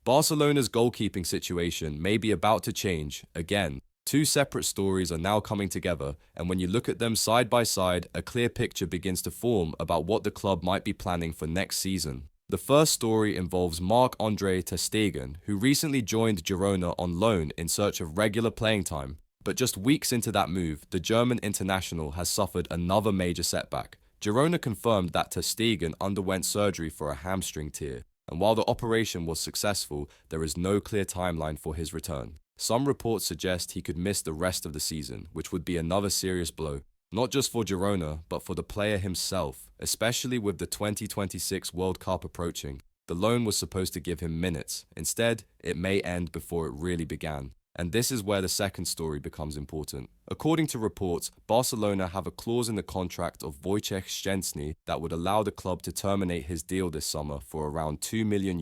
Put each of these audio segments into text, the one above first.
Barcelona's goalkeeping situation may be about to change again. Two separate stories are now coming together, and when you look at them side by side, a clear picture begins to form about what the club might be planning for next season. The first story involves Marc-André Ter Stegen, who recently joined Girona on loan in search of regular playing time. But just weeks into that move, the German international has suffered another major setback. Girona confirmed that Ter Stegen underwent surgery for a hamstring tear, and while the operation was successful, there is no clear timeline for his return. Some reports suggest he could miss the rest of the season, which would be another serious blow, not just for Girona, but for the player himself, especially with the 2026 World Cup approaching. The loan was supposed to give him minutes. Instead, it may end before it really began. And this is where the second story becomes important. According to reports, Barcelona have a clause in the contract of Wojciech Szczęsny that would allow the club to terminate his deal this summer for around €2 million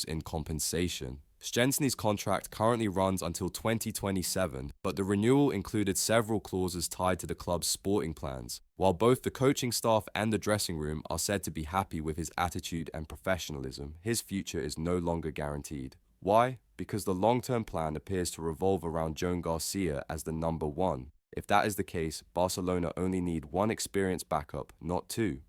in compensation. Szczęsny's contract currently runs until 2027, but the renewal included several clauses tied to the club's sporting plans. While both the coaching staff and the dressing room are said to be happy with his attitude and professionalism, his future is no longer guaranteed. Why? Because the long-term plan appears to revolve around Joan García as the number one. If that is the case, Barcelona only need one experienced backup, not two.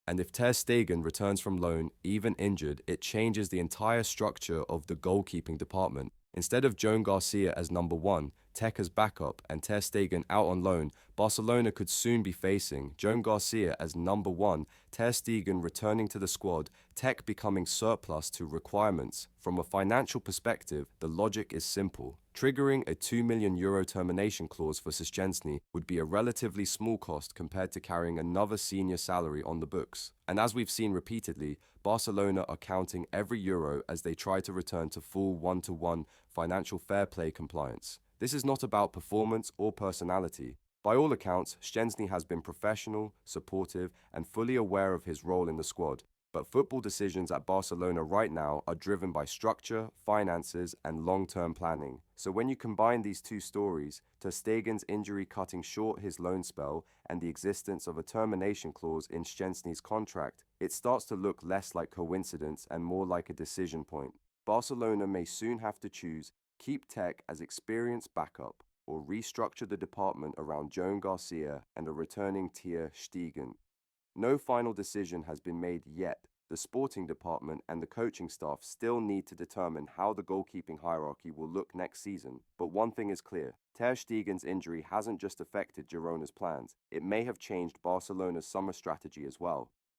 And if Ter Stegen returns from loan, even injured, it changes the entire structure of the goalkeeping department. Instead of Joan García as number one, Tech as backup, and Ter Stegen out on loan, Barcelona could soon be facing Joan García as number one, Ter Stegen returning to the squad, Tech becoming surplus to requirements. From a financial perspective, the logic is simple. Triggering a €2 million termination clause for Szczęsny would be a relatively small cost compared to carrying another senior salary on the books. And as we've seen repeatedly, Barcelona are counting every euro as they try to return to full one-to-one financial fair play compliance. This is not about performance or personality. By all accounts, Szczęsny has been professional, supportive, and fully aware of his role in the squad. But football decisions at Barcelona right now are driven by structure, finances, and long-term planning. So when you combine these two stories, Ter Stegen's injury cutting short his loan spell and the existence of a termination clause in Szczęsny's contract, it starts to look less like coincidence and more like a decision point. Barcelona may soon have to choose keep Tech as experienced backup or restructure the department around Joan García and a returning Ter Stegen. No final decision has been made yet. The sporting department and the coaching staff still need to determine how the goalkeeping hierarchy will look next season. But one thing is clear, Ter Stegen's injury hasn't just affected Girona's plans, it may have changed Barcelona's summer strategy as well.